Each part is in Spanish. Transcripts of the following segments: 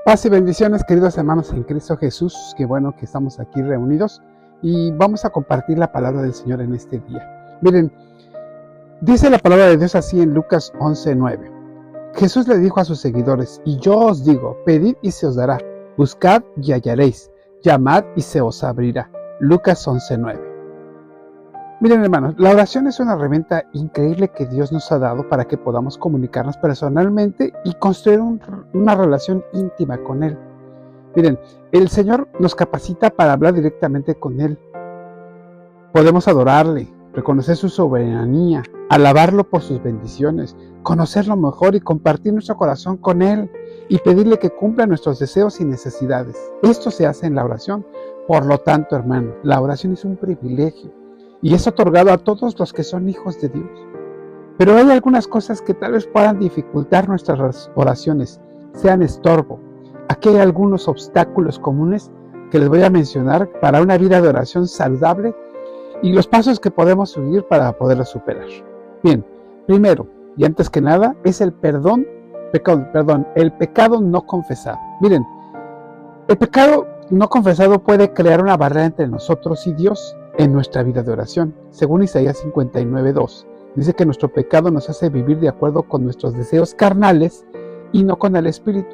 Paz y bendiciones, queridos hermanos en Cristo Jesús. Qué bueno que estamos aquí reunidos y vamos a compartir la palabra del Señor en este día. Miren, dice la palabra de Dios así en Lucas 11:9. Jesús le dijo a sus seguidores: y yo os digo, pedid y se os dará, buscad y hallaréis, llamad y se os abrirá. Lucas 11:9. Miren, hermanos, la oración es una herramienta increíble que Dios nos ha dado para que podamos comunicarnos personalmente y construir una relación íntima con Él. Miren, el Señor nos capacita para hablar directamente con Él. Podemos adorarle, reconocer su soberanía, alabarlo por sus bendiciones, conocerlo mejor y compartir nuestro corazón con Él y pedirle que cumpla nuestros deseos y necesidades. Esto se hace en la oración. Por lo tanto, hermano, la oración es un privilegio y es otorgado a todos los que son hijos de Dios. Pero hay algunas cosas que tal vez puedan dificultar nuestras oraciones, sean estorbo. Aquí hay algunos obstáculos comunes que les voy a mencionar para una vida de oración saludable y los pasos que podemos seguir para poderlos superar. Bien, primero y antes que nada es el pecado no confesado. Miren, el pecado no confesado puede crear una barrera entre nosotros y Dios en nuestra vida de oración. Según Isaías 59:2, dice que nuestro pecado nos hace vivir de acuerdo con nuestros deseos carnales y no con el Espíritu.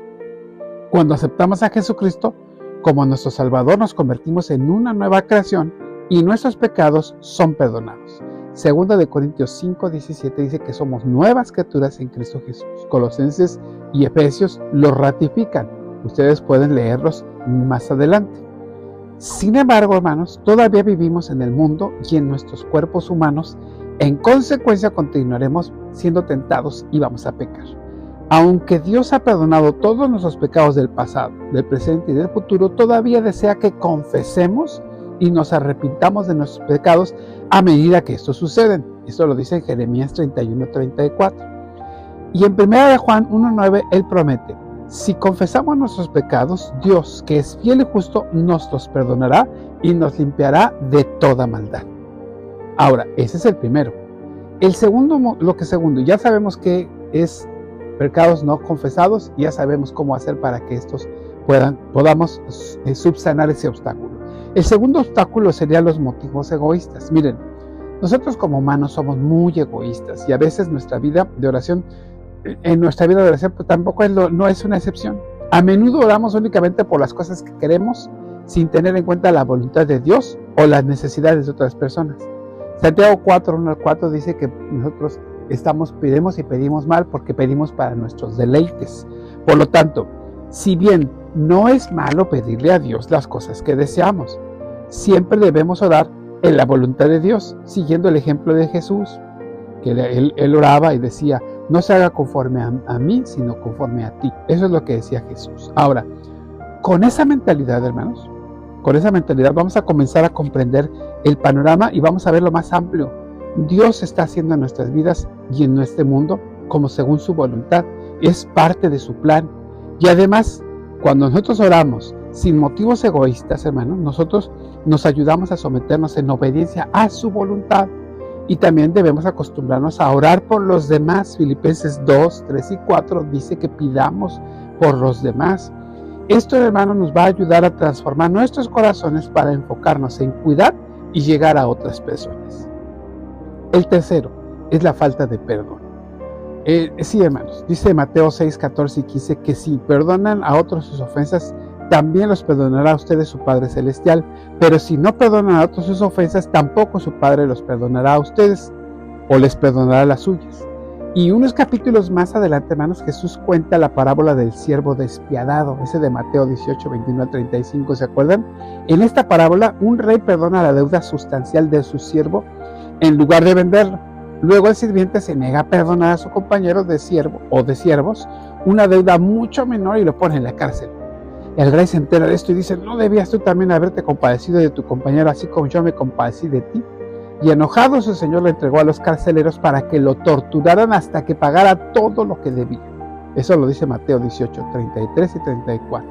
Cuando aceptamos a Jesucristo como nuestro Salvador, nos convertimos en una nueva creación y nuestros pecados son perdonados. Segunda de Corintios 5:17 dice que somos nuevas criaturas en Cristo Jesús. Colosenses y Efesios lo ratifican. Ustedes pueden leerlos más adelante. Sin embargo, hermanos, todavía vivimos en el mundo y en nuestros cuerpos humanos. En consecuencia, continuaremos siendo tentados y vamos a pecar. Aunque Dios ha perdonado todos nuestros pecados del pasado, del presente y del futuro, todavía desea que confesemos y nos arrepintamos de nuestros pecados a medida que estos suceden. Esto lo dice en Jeremías 31:34. Y en 1 de Juan 1:9, Él promete: si confesamos nuestros pecados, Dios, que es fiel y justo, nos los perdonará y nos limpiará de toda maldad. Ahora, ese es el primero. El segundo, ya sabemos que es pecados no confesados, y ya sabemos cómo hacer para que estos podamos subsanar ese obstáculo. El segundo obstáculo serían los motivos egoístas. Miren, nosotros como humanos somos muy egoístas y a veces en nuestra vida de oración pues, tampoco no es una excepción. A menudo oramos únicamente por las cosas que queremos sin tener en cuenta la voluntad de Dios o las necesidades de otras personas. Santiago 4:1-4 dice que nosotros pedimos y pedimos mal porque pedimos para nuestros deleites. Por lo tanto, si bien no es malo pedirle a Dios las cosas que deseamos, siempre debemos orar en la voluntad de Dios, siguiendo el ejemplo de Jesús, que él oraba y decía: no se haga conforme a mí, sino conforme a ti. Eso es lo que decía Jesús. Ahora, con esa mentalidad, hermanos, vamos a comenzar a comprender el panorama y vamos a ver lo más amplio. Dios está haciendo en nuestras vidas y en nuestro mundo como según su voluntad. Es parte de su plan. Y además, cuando nosotros oramos sin motivos egoístas, hermanos, nosotros nos ayudamos a someternos en obediencia a su voluntad. Y también debemos acostumbrarnos a orar por los demás. Filipenses 2:3-4 dice que pidamos por los demás. Esto, hermano, nos va a ayudar a transformar nuestros corazones para enfocarnos en cuidar y llegar a otras personas. El tercero es la falta de perdón. Sí, hermanos, dice Mateo 6:14-15 que si perdonan a otros sus ofensas, también los perdonará a ustedes su Padre Celestial. Pero si no perdonan a otros sus ofensas, tampoco su Padre los perdonará a ustedes o les perdonará las suyas. Y unos capítulos más adelante, hermanos, Jesús cuenta la parábola del siervo despiadado, ese de Mateo 18:21-35, ¿se acuerdan? En esta parábola, un rey perdona la deuda sustancial de su siervo en lugar de venderlo. Luego el sirviente se niega a perdonar a su compañero de siervo o de siervos una deuda mucho menor y lo pone en la cárcel. El rey se entera de esto y dice: ¿no debías tú también haberte compadecido de tu compañero así como yo me compadecí de ti? Y enojado, su señor le entregó a los carceleros para que lo torturaran hasta que pagara todo lo que debía. Eso lo dice Mateo 18:33-34.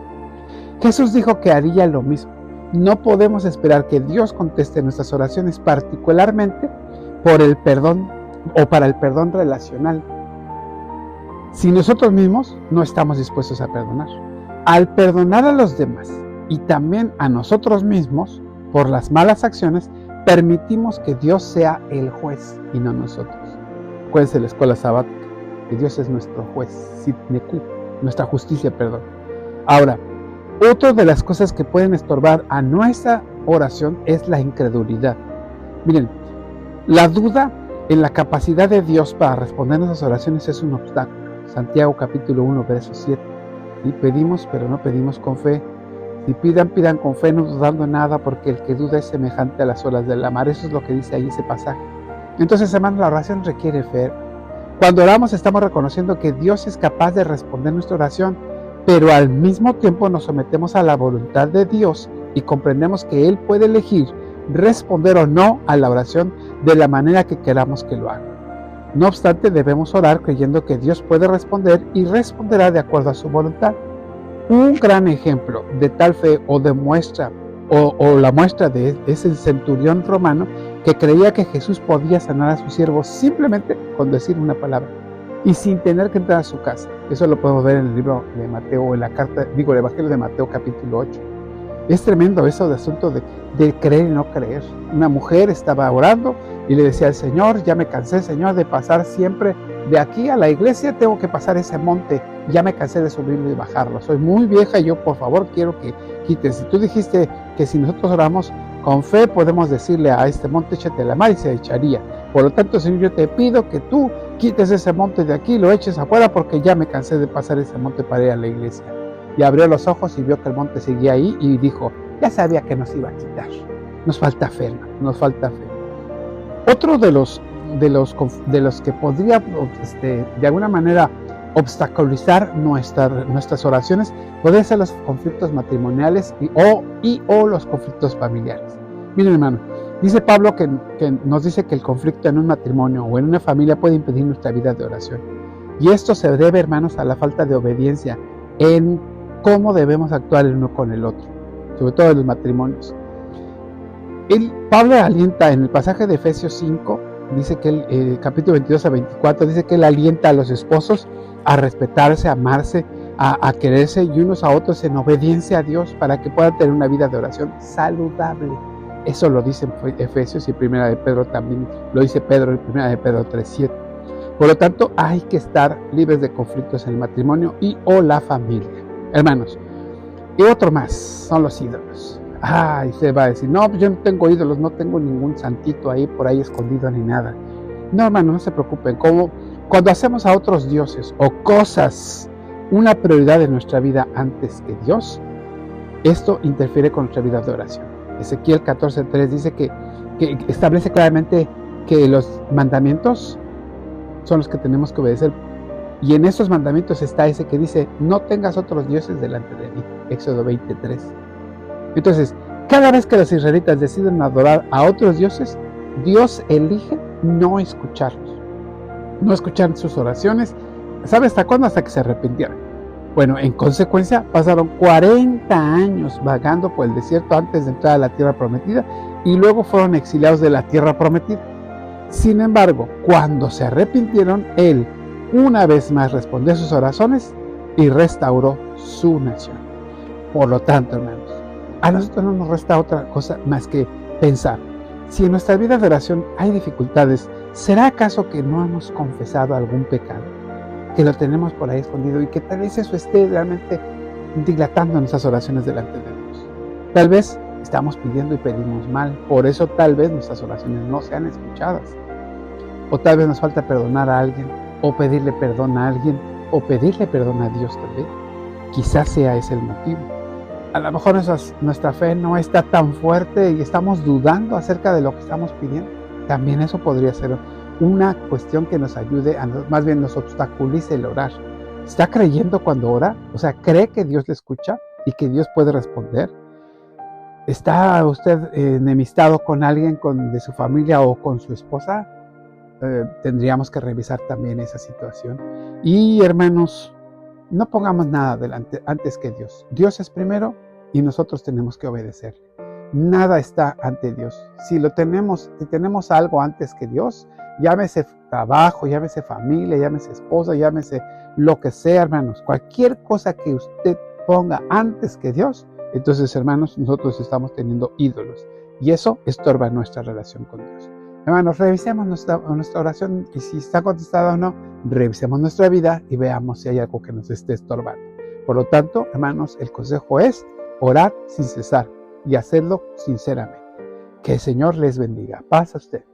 Jesús dijo que haría lo mismo. No podemos esperar que Dios conteste nuestras oraciones, particularmente por el perdón o para el perdón relacional, si nosotros mismos no estamos dispuestos a perdonar. Al perdonar a los demás y también a nosotros mismos por las malas acciones, permitimos que Dios sea el juez y no nosotros. Acuérdense de la escuela sabática, que Dios es nuestro juez, Sitneku, nuestra justicia, perdón. Ahora, otra de las cosas que pueden estorbar a nuestra oración es la incredulidad. Miren, la duda en la capacidad de Dios para responder nuestras oraciones es un obstáculo. Santiago capítulo 1, verso 7. Y pedimos, pero no pedimos con fe. Si pidan con fe, no dudando nada, porque el que duda es semejante a las olas del mar. Eso es lo que dice ahí ese pasaje. Entonces, hermanos, la oración requiere fe. Cuando oramos estamos reconociendo que Dios es capaz de responder nuestra oración, pero al mismo tiempo nos sometemos a la voluntad de Dios y comprendemos que Él puede elegir responder o no a la oración de la manera que queramos que lo haga. No obstante, debemos orar creyendo que Dios puede responder y responderá de acuerdo a su voluntad. Un gran ejemplo de tal fe o de muestra o la muestra de es el centurión romano que creía que Jesús podía sanar a sus siervos simplemente con decir una palabra y sin tener que entrar a su casa. Eso lo podemos ver en el libro de Mateo, en el Evangelio de Mateo capítulo 8. Es tremendo eso de asunto de creer y no creer. Una mujer estaba orando y le decía al Señor, ya me cansé, Señor, de pasar siempre de aquí a la iglesia, tengo que pasar ese monte, ya me cansé de subirlo y bajarlo. Soy muy vieja y yo, por favor, quiero que quites. Si tú dijiste que si nosotros oramos con fe, podemos decirle a este monte, échate a la mar y se echaría. Por lo tanto, Señor, yo te pido que tú quites ese monte de aquí, lo eches afuera, porque ya me cansé de pasar ese monte para ir a la iglesia. Y abrió los ojos y vio que el monte seguía ahí y dijo, ya sabía que nos iba a quitar. Nos falta fe, hermano, nos falta fe. Otro de los que podría de alguna manera obstaculizar nuestras oraciones podrían ser los conflictos matrimoniales o los conflictos familiares. Miren, hermano, dice Pablo que nos dice que el conflicto en un matrimonio o en una familia puede impedir nuestra vida de oración. Y esto se debe, hermanos, a la falta de obediencia en cómo debemos actuar el uno con el otro, sobre todo en los matrimonios. Pablo alienta en el pasaje de Efesios 5, dice que el capítulo 22 a 24, dice que él alienta a los esposos a respetarse, a amarse, a quererse y unos a otros en obediencia a Dios para que puedan tener una vida de oración saludable. Eso lo dice en Efesios y Primera de Pedro también, lo dice Pedro en Primera de Pedro 3:7. Por lo tanto, hay que estar libres de conflictos en el matrimonio y o la familia. Hermanos, y otro más, son los ídolos. Y se va a decir, no, yo no tengo ídolos, no tengo ningún santito ahí por ahí escondido ni nada. No, hermano, no se preocupen. Cuando hacemos a otros dioses o cosas una prioridad de nuestra vida antes que Dios, esto interfiere con nuestra vida de oración. Ezequiel 14:3 dice que establece claramente que los mandamientos son los que tenemos que obedecer. Y en esos mandamientos está ese que dice, no tengas otros dioses delante de mí. Éxodo 20:3. Entonces, cada vez que los israelitas deciden adorar a otros dioses, Dios elige no escucharlos, no escuchar sus oraciones. ¿Sabe hasta cuándo? Hasta que se arrepintieron. Bueno, en consecuencia, pasaron 40 años vagando por el desierto antes de entrar a la tierra prometida y luego fueron exiliados de la tierra prometida. Sin embargo, cuando se arrepintieron, Él una vez más respondió a sus oraciones y restauró su nación. Por lo tanto, hermanos, a nosotros no nos resta otra cosa más que pensar. Si en nuestra vida de oración hay dificultades, ¿será acaso que no hemos confesado algún pecado? Que lo tenemos por ahí escondido y que tal vez eso esté realmente dilatando nuestras oraciones delante de Dios. Tal vez estamos pidiendo y pedimos mal, por eso tal vez nuestras oraciones no sean escuchadas. O tal vez nos falta perdonar a alguien, o pedirle perdón a alguien, o pedirle perdón a Dios también. Quizás sea ese el motivo. A lo mejor nuestra fe no está tan fuerte y estamos dudando acerca de lo que estamos pidiendo. También eso podría ser una cuestión que nos ayude, más bien nos obstaculice el orar. ¿Está creyendo cuando ora? O sea, ¿cree que Dios le escucha y que Dios puede responder? ¿Está usted enemistado con alguien de su familia o con su esposa? Tendríamos que revisar también esa situación. Y hermanos, no pongamos nada delante antes que Dios. Dios es primero y nosotros tenemos que obedecerle. Nada está ante Dios. Si tenemos algo antes que Dios, llámese trabajo, llámese familia, llámese esposa, llámese lo que sea, hermanos. Cualquier cosa que usted ponga antes que Dios, entonces, hermanos, nosotros estamos teniendo ídolos. Y eso estorba nuestra relación con Dios. Hermanos, revisemos nuestra oración y si está contestada o no, revisemos nuestra vida y veamos si hay algo que nos esté estorbando. Por lo tanto, hermanos, el consejo es orar sin cesar y hacerlo sinceramente. Que el Señor les bendiga. Paz a usted.